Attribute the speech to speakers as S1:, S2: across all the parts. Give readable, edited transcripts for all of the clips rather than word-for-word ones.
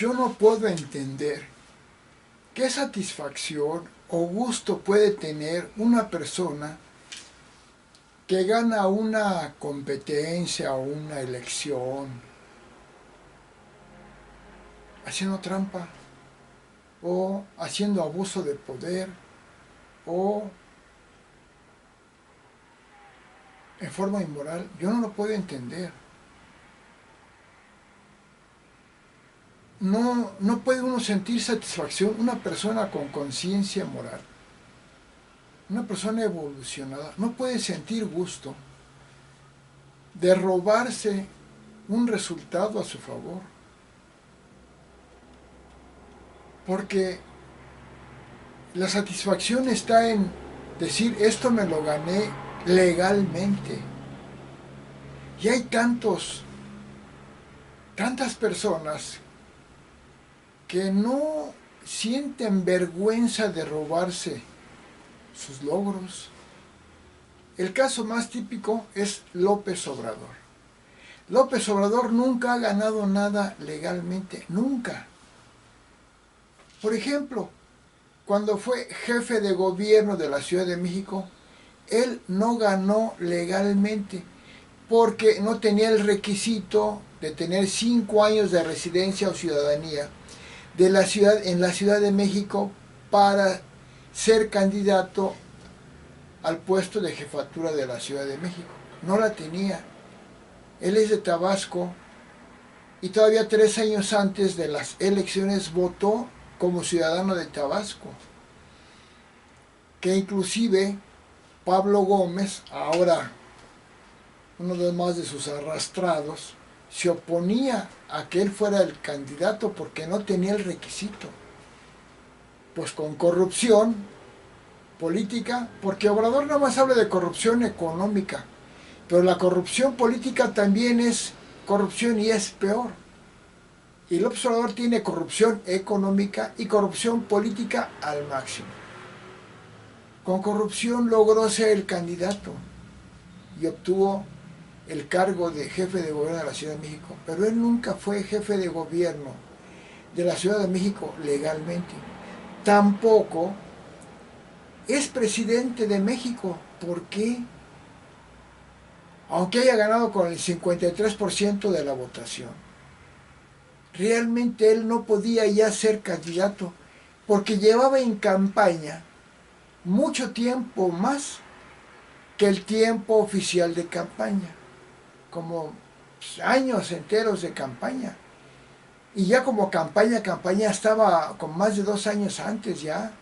S1: yo no puedo entender qué satisfacción o gusto puede tener una persona que gana una competencia o una elección haciendo trampa o haciendo abuso de poder o en forma inmoral. Yo no lo puedo entender. No puede uno sentir satisfacción, una persona con conciencia moral, una persona evolucionada, no puede sentir gusto de robarse un resultado a su favor. Porque la satisfacción está en decir, esto me lo gané legalmente. Y hay tantas personas que no sienten vergüenza de robarse sus logros. El caso más típico es López Obrador. López Obrador nunca ha ganado nada legalmente, nunca. Por ejemplo, cuando fue jefe de gobierno de la Ciudad de México, él no ganó legalmente porque no tenía el requisito de tener 5 años de residencia o ciudadanía en la Ciudad de México para ser candidato al puesto de jefatura de la Ciudad de México. No la tenía. Él es de Tabasco y todavía 3 años antes de las elecciones votó como ciudadano de Tabasco. Que inclusive Pablo Gómez, ahora uno de más de sus arrastrados, se oponía a que él fuera el candidato porque no tenía el requisito. Pues con corrupción política, porque Obrador nada más habla de corrupción económica, pero la corrupción política también es corrupción y es peor. Y López Obrador tiene corrupción económica y corrupción política al máximo. Con corrupción logró ser el candidato y obtuvo el cargo de jefe de gobierno de la Ciudad de México, pero él nunca fue jefe de gobierno de la Ciudad de México legalmente. Tampoco es presidente de México. ¿Por qué? Aunque haya ganado con el 53% de la votación. Realmente él no podía ya ser candidato porque llevaba en campaña mucho tiempo más que el tiempo oficial de campaña, como años enteros de campaña. Y ya como campaña estaba con más de 2 años antes ya,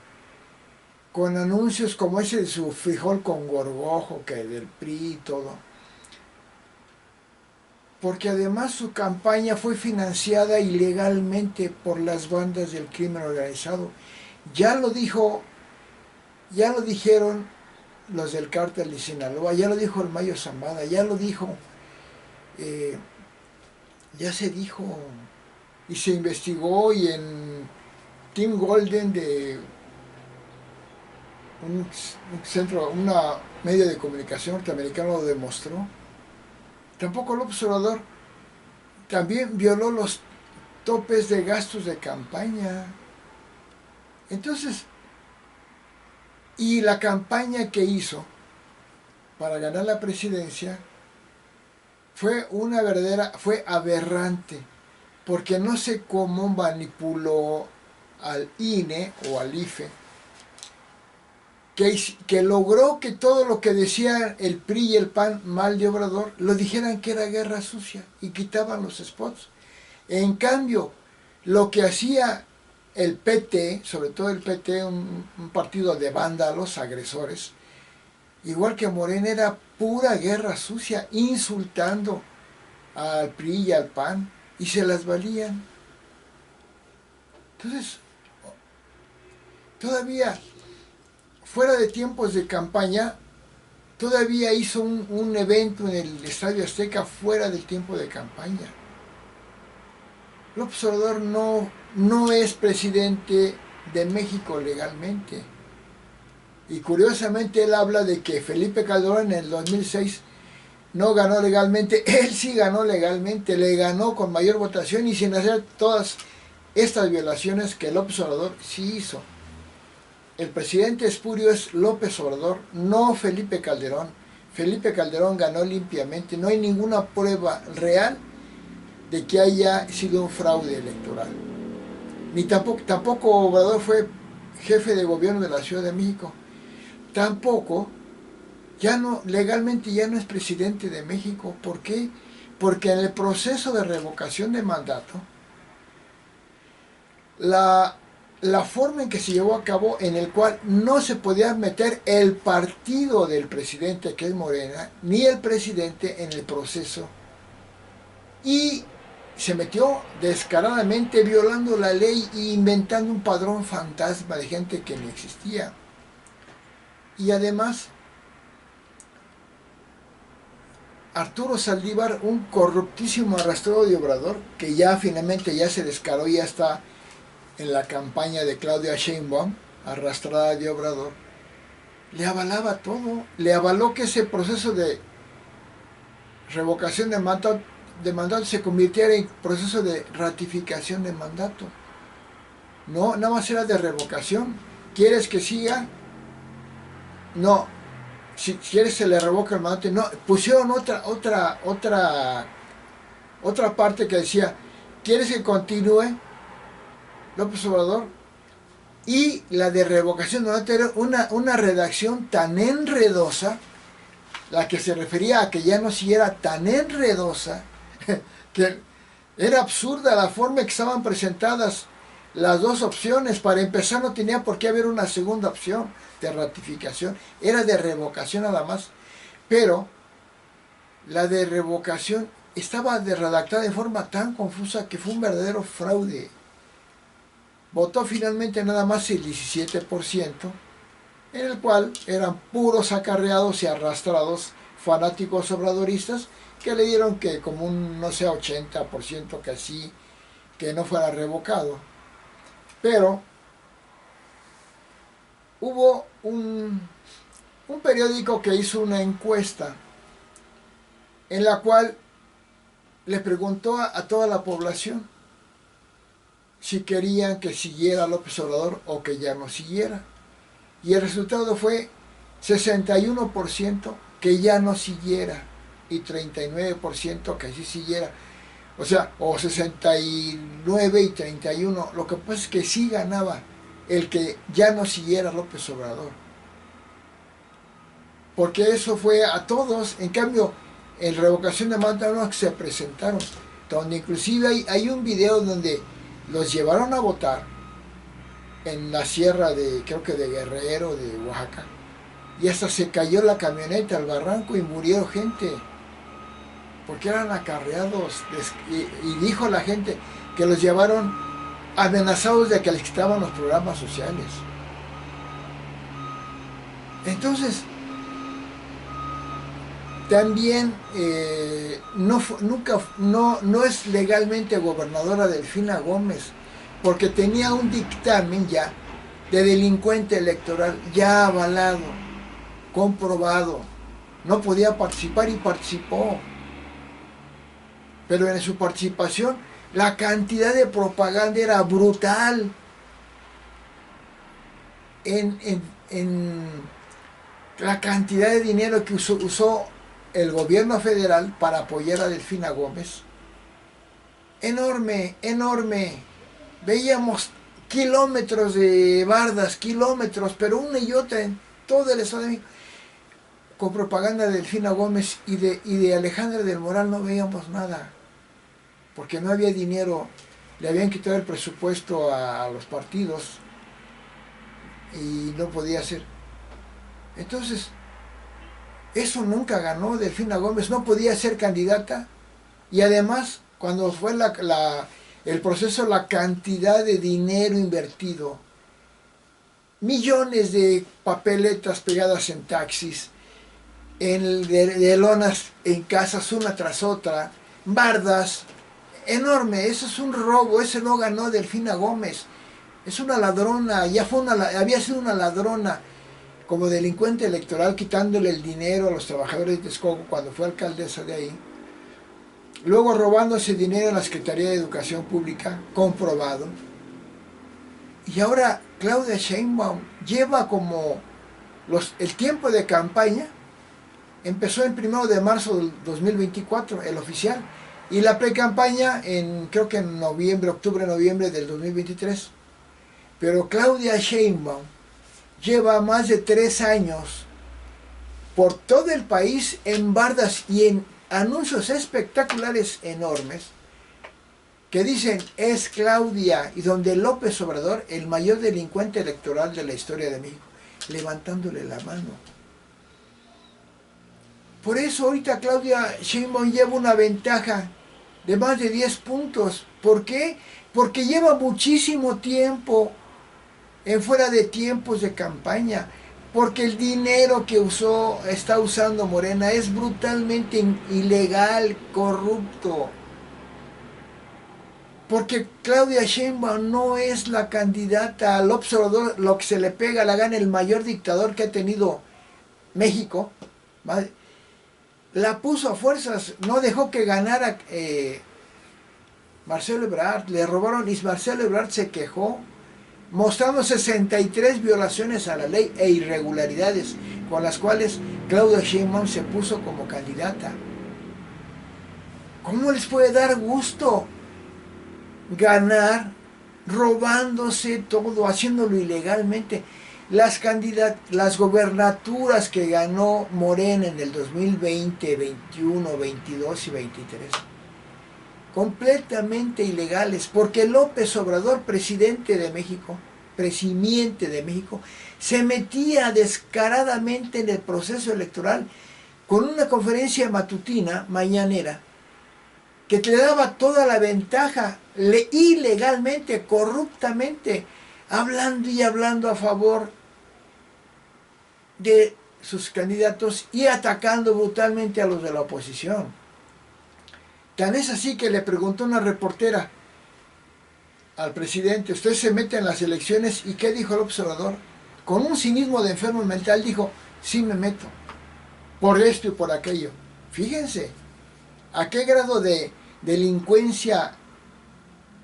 S1: con anuncios como ese de su frijol con gorgojo, que del PRI y todo. Porque además su campaña fue financiada ilegalmente por las bandas del crimen organizado. Ya lo dijeron los del cártel de Sinaloa, ya lo dijo el Mayo Zambada, ya lo dijo, ya se dijo y se investigó, y en Tim Golden de un medio de comunicación norteamericano lo demostró. Tampoco López Obrador también violó los topes de gastos de campaña. Entonces, y la campaña que hizo para ganar la presidencia fue fue aberrante, porque no sé cómo manipuló al INE o al IFE, que logró que todo lo que decía el PRI y el PAN mal de Obrador, lo dijeran que era guerra sucia y quitaban los spots. En cambio, lo que hacía el PT, sobre todo el PT, un partido de vándalos, agresores, igual que Morena, era pura guerra sucia, insultando al PRI y al PAN, y se las valían. Entonces, todavía, fuera de tiempos de campaña, todavía hizo un evento en el Estadio Azteca fuera del tiempo de campaña. López Obrador no es presidente de México legalmente. Y curiosamente él habla de que Felipe Calderón en el 2006 no ganó legalmente. Él sí ganó legalmente, le ganó con mayor votación y sin hacer todas estas violaciones que López Obrador sí hizo. El presidente espurio es López Obrador, no Felipe Calderón. Felipe Calderón ganó limpiamente, no hay ninguna prueba real de que haya sido un fraude electoral. Ni tampoco Obrador fue jefe de gobierno de la Ciudad de México. Tampoco, ya no, legalmente ya no es presidente de México. ¿Por qué? Porque en el proceso de revocación de mandato, la forma en que se llevó a cabo, en el cual no se podía meter el partido del presidente, que es Morena, ni el presidente en el proceso, y se metió descaradamente violando la ley e inventando un padrón fantasma de gente que no existía. Y además, Arturo Saldívar, un corruptísimo arrastrado de Obrador, que ya finalmente ya se descaró y ya está en la campaña de Claudia Sheinbaum, arrastrada de Obrador, le avalaba todo, le avaló que ese proceso de revocación de mandato se convirtiera en proceso de ratificación de mandato. No, nada más era de revocación. ¿Quieres que siga? No. Si quieres se le revoca el mandato. No, pusieron otra parte que decía, ¿quieres que continúe López Obrador? Y la de revocación de mandato era una redacción tan enredosa, la que se refería a que ya no siguiera, tan enredosa, que era absurda la forma en que estaban presentadas las dos opciones. Para empezar, no tenía por qué haber una segunda opción de ratificación, era de revocación nada más. Pero la de revocación estaba redactada de forma tan confusa que fue un verdadero fraude. Votó finalmente nada más el 17%, en el cual eran puros acarreados y arrastrados fanáticos obradoristas que le dieron que como un, no sé, 80% que así, que no fuera revocado. Pero hubo un periódico que hizo una encuesta en la cual le preguntó a toda la población si querían que siguiera López Obrador o que ya no siguiera. Y el resultado fue 61% que ya no siguiera y 39% que sí siguiera. O sea, o 69 y 31. Lo que pasa es que sí ganaba el que ya no siguiera López Obrador. Porque eso fue a todos. En cambio, en revocación de mandato no se presentaron. Donde inclusive hay un video donde los llevaron a votar en la sierra de, creo que de Guerrero, de Oaxaca. Y hasta se cayó la camioneta al barranco y murió gente. Porque eran acarreados. Y dijo la gente que los llevaron amenazados de que les quitaban los programas sociales. Entonces, también no es legalmente gobernadora Delfina Gómez, porque tenía un dictamen ya de delincuente electoral, ya avalado, comprobado. No podía participar y participó. Pero en su participación la cantidad de propaganda era brutal. En la cantidad de dinero que usó el gobierno federal para apoyar a Delfina Gómez. Enorme, enorme. Veíamos kilómetros de bardas, kilómetros, pero una y otra en todo el Estado de México, con propaganda de Delfina Gómez y de Alejandra del Moral no veíamos nada, porque no había dinero, le habían quitado el presupuesto a los partidos y no podía ser. Entonces, eso nunca ganó Delfina Gómez, no podía ser candidata, y además, cuando fue el proceso, la cantidad de dinero invertido, millones de papeletas pegadas en taxis, de lonas en casas una tras otra, bardas, enorme. Eso es un robo, ese no ganó Delfina Gómez, es una ladrona, había sido una ladrona como delincuente electoral, quitándole el dinero a los trabajadores de Texcoco cuando fue alcaldesa de ahí. luego robándose dinero en la Secretaría de Educación Pública, comprobado. Y ahora Claudia Sheinbaum lleva como el tiempo de campaña, empezó el 1 de marzo del 2024, el oficial, y la pre-campaña creo que en octubre-noviembre del 2023. Pero Claudia Sheinbaum lleva más de 3 años por todo el país en bardas y en anuncios espectaculares enormes que dicen es Claudia, y donde López Obrador, el mayor delincuente electoral de la historia de México, levantándole la mano. Por eso ahorita Claudia Sheinbaum lleva una ventaja de más de 10 puntos. ¿Por qué? Porque lleva muchísimo tiempo en fuera de tiempos de campaña. Porque el dinero que está usando Morena es brutalmente ilegal, corrupto. Porque Claudia Sheinbaum no es la candidata al observador, lo que se le pega la gana, el mayor dictador que ha tenido México. La puso a fuerzas, no dejó que ganara Marcelo Ebrard, le robaron y Marcelo Ebrard se quejó, mostrando 63 violaciones a la ley e irregularidades con las cuales Claudia Sheinbaum se puso como candidata. ¿Cómo les puede dar gusto ganar robándose todo, haciéndolo ilegalmente? Las gobernaturas que ganó Morena en el 2020, 21, 22 y 23, completamente ilegales, porque López Obrador, presidente de México, se metía descaradamente en el proceso electoral con una conferencia matutina, mañanera, que te daba toda la ventaja, ilegalmente, corruptamente, hablando a favor de sus candidatos y atacando brutalmente a los de la oposición. Tan es así que le preguntó una reportera al presidente, ¿usted se mete en las elecciones? ¿Y qué dijo el observador? Con un cinismo de enfermo mental dijo, sí me meto, por esto y por aquello. Fíjense, a qué grado de delincuencia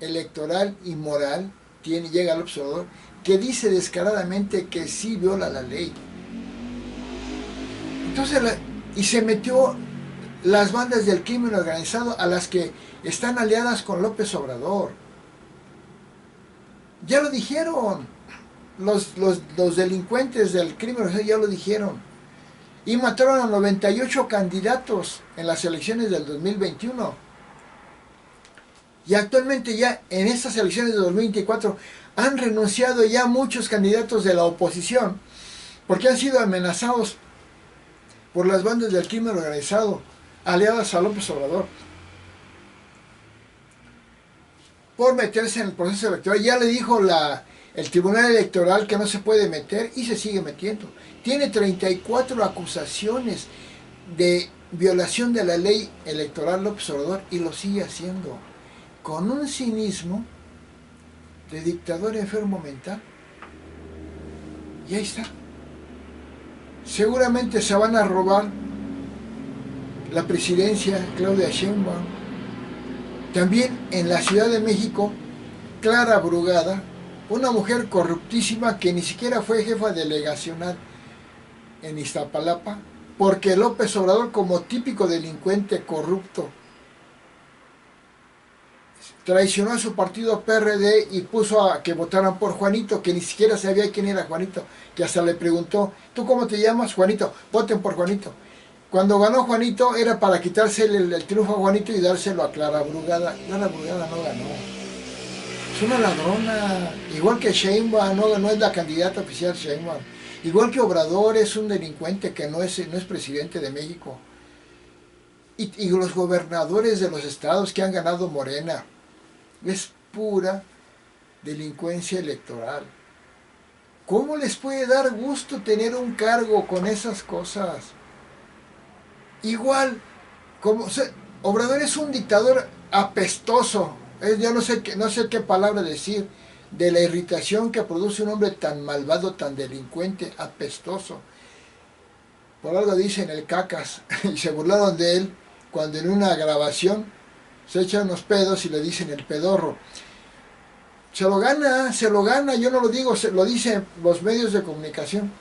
S1: electoral y moral llega el observador, que dice descaradamente que sí viola la ley. Entonces, y se metió las bandas del crimen organizado a las que están aliadas con López Obrador. Ya lo dijeron, los delincuentes del crimen organizado ya lo dijeron. Y mataron a 98 candidatos en las elecciones del 2021. Y actualmente ya en estas elecciones de 2024 han renunciado ya muchos candidatos de la oposición porque han sido amenazados por las bandas del crimen organizado aliadas a López Obrador por meterse en el proceso electoral. Ya le dijo el Tribunal Electoral que no se puede meter y se sigue metiendo. Tiene 34 acusaciones de violación de la ley electoral López Obrador y lo sigue haciendo con un cinismo de dictador enfermo mental. Y ahí está. Seguramente se van a robar la presidencia Claudia Sheinbaum. También en la Ciudad de México, Clara Brugada, una mujer corruptísima que ni siquiera fue jefa delegacional en Iztapalapa, porque López Obrador, como típico delincuente corrupto, traicionó a su partido PRD y puso a que votaran por Juanito, que ni siquiera sabía quién era Juanito, que hasta le preguntó, ¿tú cómo te llamas? Juanito, voten por Juanito. Cuando ganó Juanito era para quitarse el triunfo a Juanito y dárselo a Clara Brugada. Clara Brugada no ganó. Es una ladrona, igual que Sheinbaum, no es la candidata oficial Sheinbaum. Igual que Obrador es un delincuente que no es presidente de México. Y los gobernadores de los estados que han ganado Morena, es pura delincuencia electoral. ¿Cómo les puede dar gusto tener un cargo con esas cosas? Igual, Obrador es un dictador apestoso. Yo no sé qué palabra decir de la irritación que produce un hombre tan malvado, tan delincuente, apestoso. Por algo dicen el cacas y se burlaron de él cuando en una grabación se echa unos pedos y le dicen el pedorro. Se lo gana, yo no lo digo, lo dicen los medios de comunicación.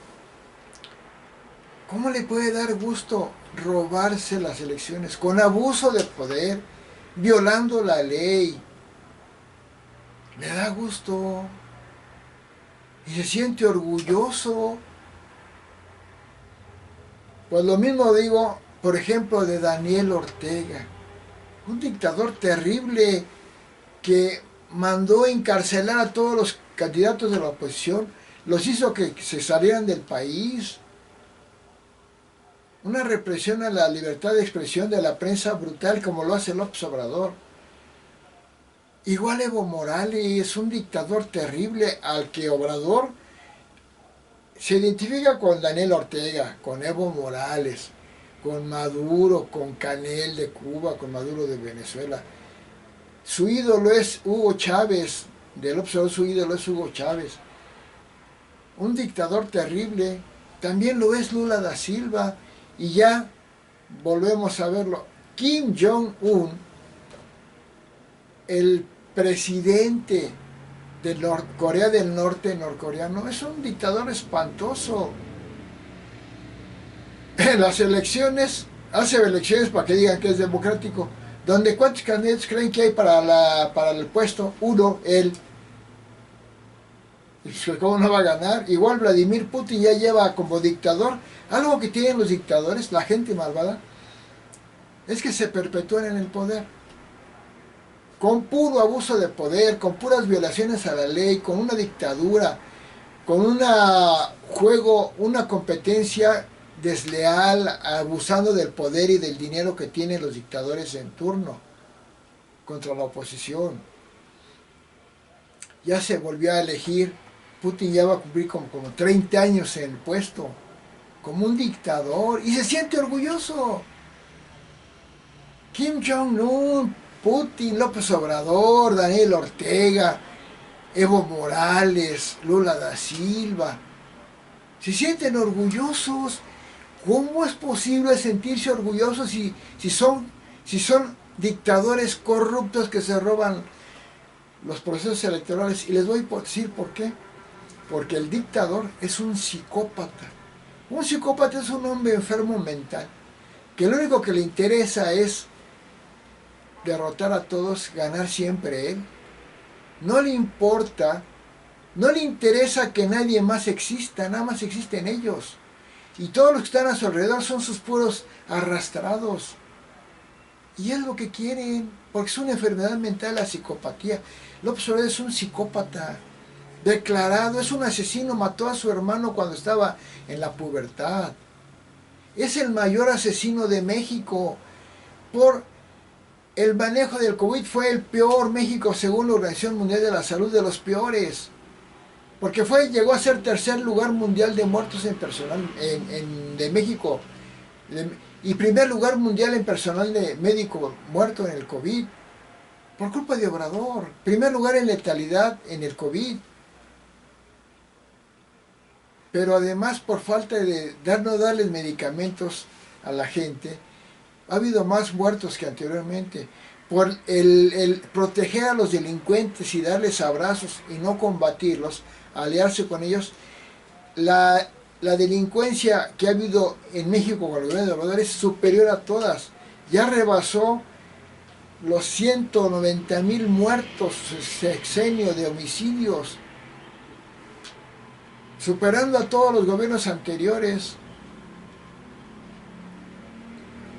S1: ¿Cómo le puede dar gusto robarse las elecciones con abuso de poder, violando la ley? Le da gusto y se siente orgulloso. Pues lo mismo digo, por ejemplo, de Daniel Ortega, un dictador terrible que mandó encarcelar a todos los candidatos de la oposición, los hizo que se salieran del país. Una represión a la libertad de expresión de la prensa brutal como lo hace López Obrador. Igual Evo Morales, un dictador terrible al que Obrador se identifica con Daniel Ortega, con Evo Morales, con Maduro, con Canel de Cuba, con Maduro de Venezuela. Su ídolo es Hugo Chávez, de López Obrador su ídolo es Hugo Chávez. Un dictador terrible, también lo es Lula da Silva, y ya volvemos a verlo. Kim Jong-un, el presidente de Corea del Norte norcoreano, es un dictador espantoso. En las elecciones, hace elecciones para que digan que es democrático, donde ¿cuántos candidatos creen que hay para el puesto? Uno, él. ¿Cómo no va a ganar? Igual Vladimir Putin ya lleva como dictador. Algo que tienen los dictadores, la gente malvada, es que se perpetúan en el poder. Con puro abuso de poder, con puras violaciones a la ley, con una dictadura, con una competencia desleal, abusando del poder y del dinero que tienen los dictadores en turno contra la oposición. Ya se volvió a elegir, Putin ya va a cumplir como 30 años en el puesto, como un dictador, y se siente orgulloso. Kim Jong-un, Putin, López Obrador, Daniel Ortega, Evo Morales, Lula da Silva, se sienten orgullosos. ¿Cómo es posible sentirse orgullosos si son dictadores corruptos que se roban los procesos electorales? Y les voy a decir por qué. Porque el dictador es un psicópata. Un psicópata es un hombre enfermo mental, que lo único que le interesa es derrotar a todos, ganar siempre él. No le importa, no le interesa que nadie más exista, nada más existen ellos. Y todos los que están a su alrededor son sus puros arrastrados. Y es lo que quieren, porque es una enfermedad mental la psicopatía. López Obrador es un psicópata declarado, es un asesino, mató a su hermano cuando estaba en la pubertad. Es el mayor asesino de México. Por el manejo del COVID fue el peor. México, según la Organización Mundial de la Salud, de los peores. Porque llegó a ser tercer lugar mundial de muertos en personal de México. Y primer lugar mundial en personal de médico muerto en el COVID. Por culpa de Obrador. Primer lugar en letalidad en el COVID. Pero además por falta de no darles medicamentos a la gente, ha habido más muertos que anteriormente. Por el proteger a los delincuentes y darles abrazos y no combatirlos, aliarse con ellos, la delincuencia que ha habido en México con el gobierno de Obrador es superior a todas. Ya rebasó los 190,000 muertos, sexenio de homicidios, superando a todos los gobiernos anteriores.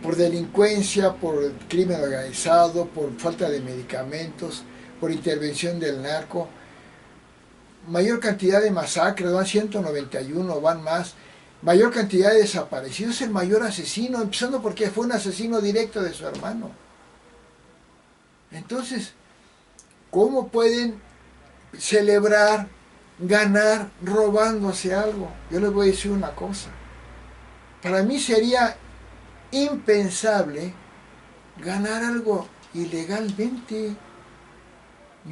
S1: Por delincuencia, por crimen organizado, por falta de medicamentos, por intervención del narco. Mayor cantidad de masacres, van 191, van más. Mayor cantidad de desaparecidos, es el mayor asesino, empezando porque fue un asesino directo de su hermano. Entonces, ¿cómo pueden celebrar, ganar, robándose algo? Yo les voy a decir una cosa. Para mí sería impensable ganar algo ilegalmente.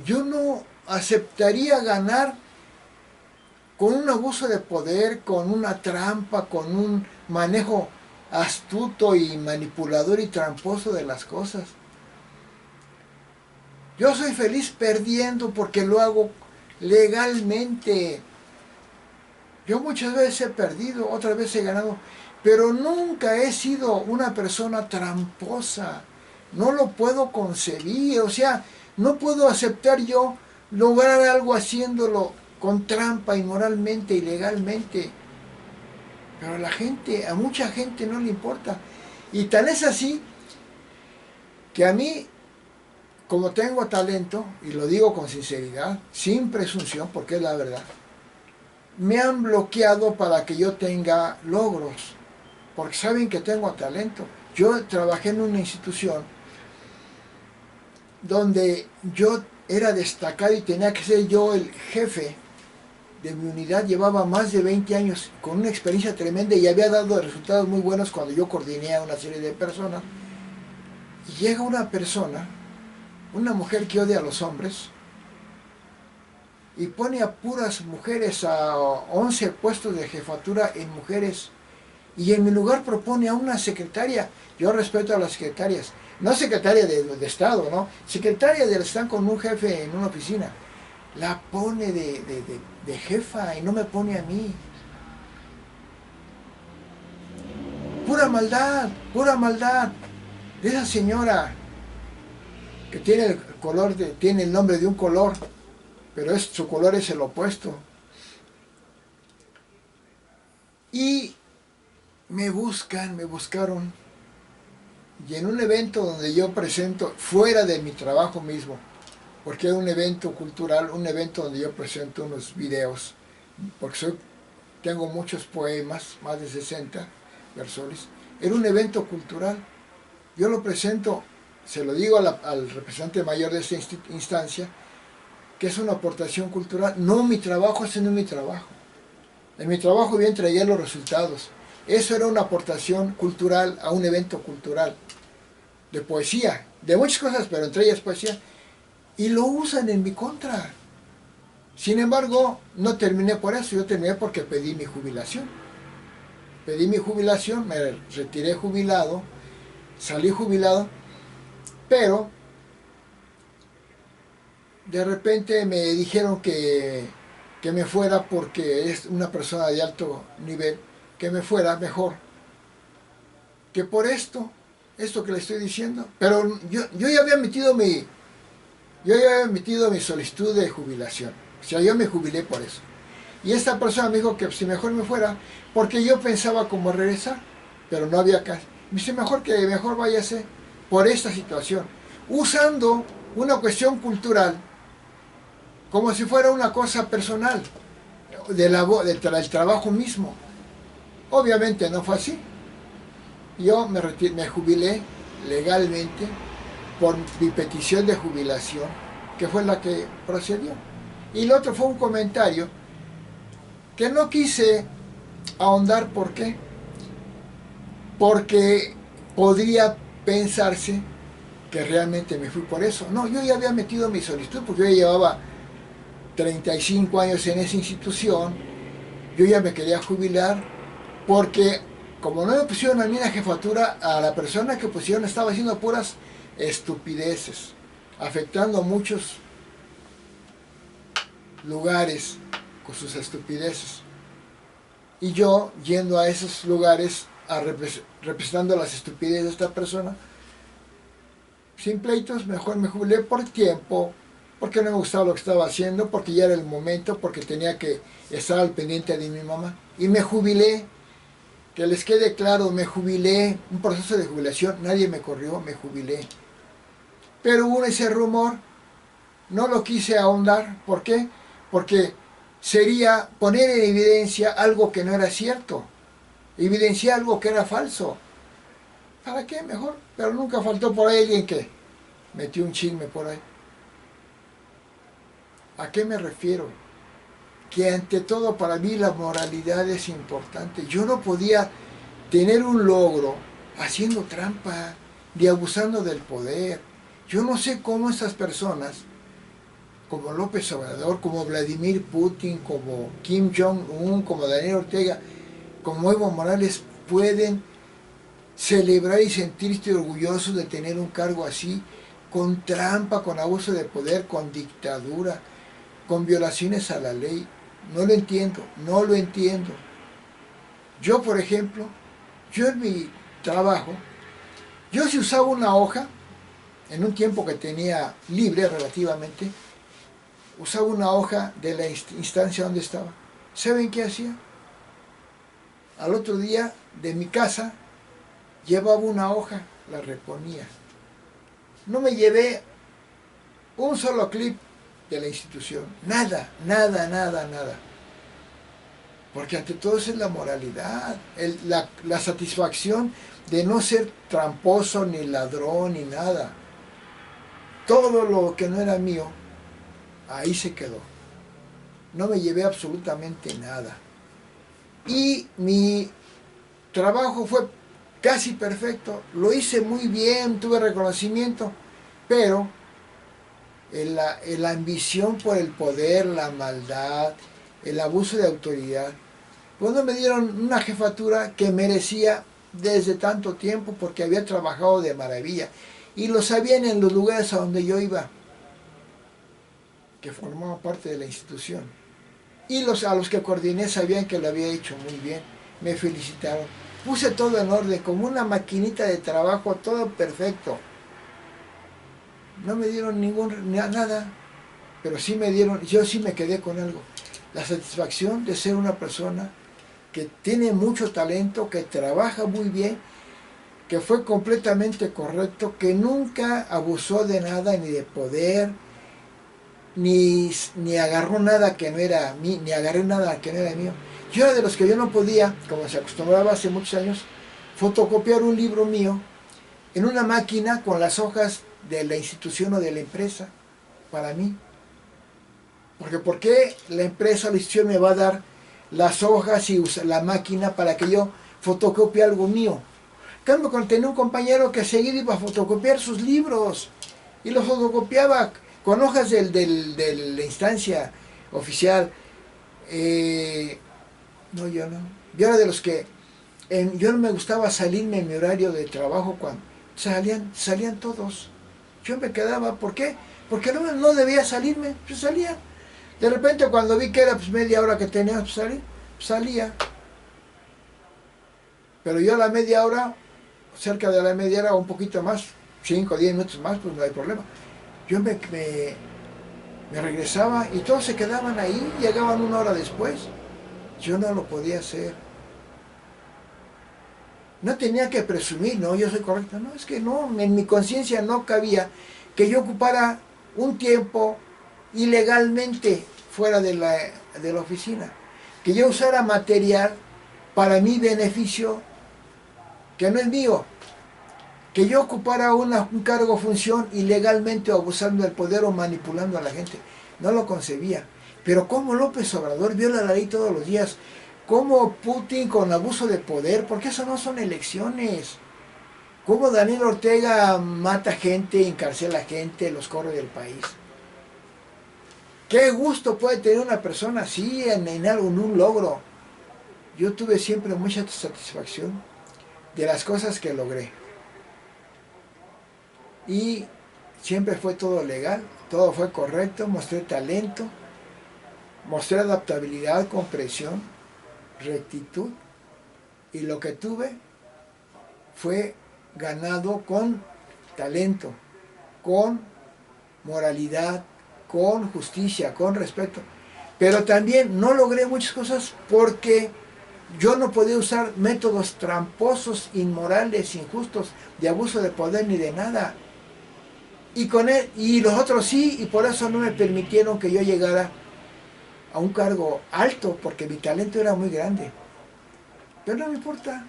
S1: Yo no aceptaría ganar con un abuso de poder, con una trampa, con un manejo astuto y manipulador y tramposo de las cosas. Yo soy feliz perdiendo porque lo hago legalmente. Yo muchas veces he perdido, otras veces he ganado, pero nunca he sido una persona tramposa. No lo puedo concebir, o sea, no puedo aceptar yo lograr algo haciéndolo con trampa, inmoralmente, ilegalmente. Pero a la gente, a mucha gente no le importa. Y tan es así que a mí, como tengo talento, y lo digo con sinceridad, sin presunción, porque es la verdad, me han bloqueado para que yo tenga logros, porque saben que tengo talento. Yo trabajé en una institución donde yo era destacado y tenía que ser yo el jefe de mi unidad. Llevaba más de 20 años con una experiencia tremenda y había dado resultados muy buenos cuando yo coordiné a una serie de personas. Y llega una persona, una mujer que odia a los hombres, y pone a puras mujeres, a 11 puestos de jefatura en mujeres, y en mi lugar propone a una secretaria. Yo respeto a las secretarias, no secretaria de Estado, no, secretaria de están con un jefe en una oficina, la pone de jefa y no me pone a mí. Pura maldad de esa señora que tiene el color tiene el nombre de un color, pero su color es el opuesto. Y me buscaron, y en un evento donde yo presento, fuera de mi trabajo mismo, porque es un evento cultural, un evento donde yo presento unos videos, porque tengo muchos poemas, más de 60 versos, era un evento cultural, yo lo presento, se lo digo al representante mayor de esta instancia, que es una aportación cultural. No, mi trabajo, ese no es mi trabajo. En mi trabajo yo entregué los resultados. Eso era una aportación cultural a un evento cultural, de poesía, de muchas cosas, pero entre ellas poesía, y lo usan en mi contra. Sin embargo, no terminé por eso, yo terminé porque pedí mi jubilación. Pedí mi jubilación, me retiré jubilado, salí jubilado, pero de repente me dijeron que me fuera porque es una persona de alto nivel, que me fuera mejor que por esto que le estoy diciendo. Pero yo ya había emitido mi solicitud de jubilación, o sea, yo me jubilé por eso. Y esta persona me dijo que si mejor me fuera, porque yo pensaba como regresar, pero no había caso. Me dice, mejor váyase por esta situación, usando una cuestión cultural como si fuera una cosa personal, del trabajo mismo. Obviamente no fue así. Yo me jubilé legalmente por mi petición de jubilación, que fue la que procedió. Y el otro fue un comentario que no quise ahondar. ¿Por qué? Porque podría pensarse que realmente me fui por eso. No, yo ya había metido mi solicitud porque yo ya llevaba 35 años en esa institución, yo ya me quería jubilar, porque como no me pusieron a mí la jefatura, a la persona que pusieron estaba haciendo puras estupideces, afectando a muchos lugares con sus estupideces. Y yo, yendo a esos lugares, representando las estupideces de esta persona, sin pleitos, mejor me jubilé por tiempo, porque no me gustaba lo que estaba haciendo, porque ya era el momento, porque tenía que estar al pendiente de mi mamá. Y me jubilé, que les quede claro, me jubilé, un proceso de jubilación, nadie me corrió, me jubilé. Pero hubo ese rumor, no lo quise ahondar. ¿Por qué? Porque sería poner en evidencia algo que no era cierto, evidenciar algo que era falso. ¿Para qué? Mejor. Pero nunca faltó por ahí alguien que metió un chisme por ahí. ¿A qué me refiero? Que ante todo para mí la moralidad es importante. Yo no podía tener un logro haciendo trampa ni abusando del poder. Yo no sé cómo estas personas, como López Obrador, como Vladimir Putin, como Kim Jong-un, como Daniel Ortega, como Evo Morales, pueden celebrar y sentirse orgullosos de tener un cargo así, con trampa, con abuso de poder, con dictadura, con violaciones a la ley. No lo entiendo, no lo entiendo. Yo, por ejemplo, yo en mi trabajo, yo si usaba una hoja, en un tiempo que tenía libre relativamente, usaba una hoja de la instancia donde estaba. ¿Saben qué hacía? Al otro día de mi casa llevaba una hoja, la reponía. No me llevé un solo clip de la institución. Nada, nada, nada, nada. Porque ante todo eso es la moralidad, la satisfacción de no ser tramposo, ni ladrón, ni nada. Todo lo que no era mío, ahí se quedó. No me llevé absolutamente nada. Y mi trabajo fue casi perfecto. Lo hice muy bien, tuve reconocimiento, pero la ambición por el poder, la maldad, el abuso de autoridad, pues no me dieron una jefatura que merecía desde tanto tiempo porque había trabajado de maravilla. Y lo sabían en los lugares a donde yo iba, que formaba parte de la institución. Y a los que coordiné sabían que lo había hecho muy bien. Me felicitaron. Puse todo en orden, como una maquinita de trabajo, todo perfecto. No me dieron nada, pero sí me dieron, yo sí me quedé con algo. La satisfacción de ser una persona que tiene mucho talento, que trabaja muy bien, que fue completamente correcto, que nunca abusó de nada, ni de poder, ni agarró nada que no era mío, ni agarré nada que no era mío. Yo era de los que yo no podía, como se acostumbraba hace muchos años, fotocopiar un libro mío en una máquina con las hojas de la institución o de la empresa, para mí. Porque ¿por qué la empresa o la institución me va a dar las hojas y la máquina para que yo fotocopie algo mío? En cambio, cuando tenía un compañero que seguido iba a fotocopiar sus libros y los fotocopiaba con hojas de la instancia oficial. No, yo no. Yo era de los que yo no me gustaba salirme en mi horario de trabajo cuando salían todos. Yo me quedaba, ¿por qué? Porque no debía salirme, yo salía. De repente cuando vi que era pues media hora que tenía que salir, salía. Pero yo a la media hora, cerca de la media hora o un poquito más, 5 o 10 minutos más, pues no hay problema. Yo me regresaba y todos se quedaban ahí, llegaban una hora después. Yo no lo podía hacer. No tenía que presumir, no, yo soy correcto. No, es que no, en mi conciencia no cabía que yo ocupara un tiempo ilegalmente fuera de la oficina. Que yo usara material para mi beneficio, que no es mío. Que yo ocupara un cargo o función ilegalmente o abusando del poder o manipulando a la gente. No lo concebía. Pero como López Obrador viola la ley todos los días, como Putin con abuso de poder, porque eso no son elecciones. Como Daniel Ortega mata gente, encarcela gente, los corre del país. Qué gusto puede tener una persona así en algo, en un logro. Yo tuve siempre mucha satisfacción de las cosas que logré. Y siempre fue todo legal, todo fue correcto, mostré talento, mostré adaptabilidad, comprensión, rectitud, y lo que tuve fue ganado con talento, con moralidad, con justicia, con respeto. Pero también no logré muchas cosas porque yo no podía usar métodos tramposos, inmorales, injustos, de abuso de poder ni de nada. Y los otros sí, y por eso no me permitieron que yo llegara a un cargo alto, porque mi talento era muy grande. Pero no me importa.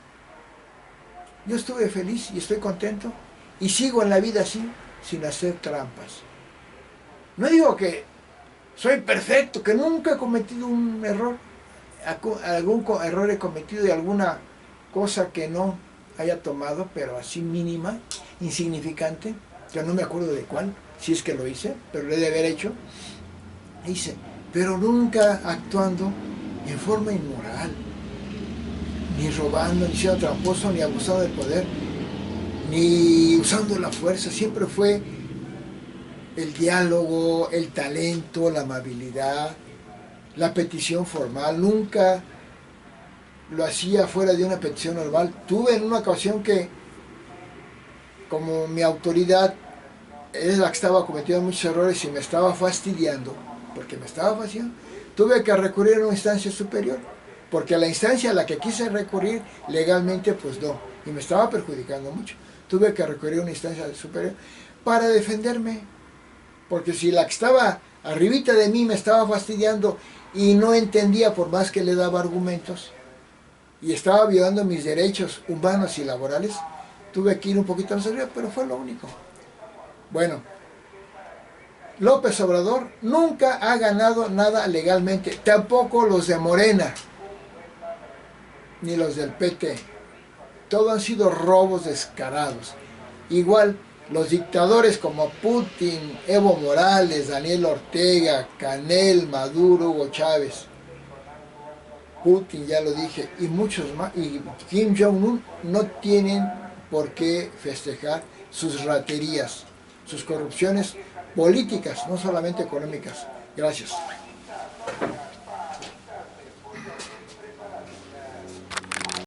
S1: Yo estuve feliz y estoy contento. Y sigo en la vida así, sin hacer trampas. No digo que soy perfecto, que nunca he cometido un error. Algún error he cometido y alguna cosa que no haya tomado, pero así mínima, insignificante. Yo no me acuerdo de cuál, si es que lo hice, pero lo he de haber hecho. Hice, pero nunca actuando en forma inmoral, ni robando, ni siendo tramposo, ni abusando del poder, ni usando la fuerza. Siempre fue el diálogo, el talento, la amabilidad, la petición formal. Nunca lo hacía fuera de una petición normal. Tuve en una ocasión que, como mi autoridad es la que estaba cometiendo muchos errores y me estaba fastidiando, porque me estaba fastidiando, tuve que recurrir a una instancia superior, porque a la instancia a la que quise recurrir legalmente, pues no, y me estaba perjudicando mucho. Tuve que recurrir a una instancia superior para defenderme, porque si la que estaba arribita de mí me estaba fastidiando y no entendía por más que le daba argumentos, y estaba violando mis derechos humanos y laborales, tuve que ir un poquito más arriba, pero fue lo único. Bueno, López Obrador nunca ha ganado nada legalmente, tampoco los de Morena, ni los del PT. Todo han sido robos descarados. Igual, los dictadores como Putin, Evo Morales, Daniel Ortega, Canel, Maduro, Hugo Chávez, Putin, ya lo dije, y muchos más, y Kim Jong-un, no tienen por qué festejar sus raterías, sus corrupciones políticas, no solamente económicas. Gracias.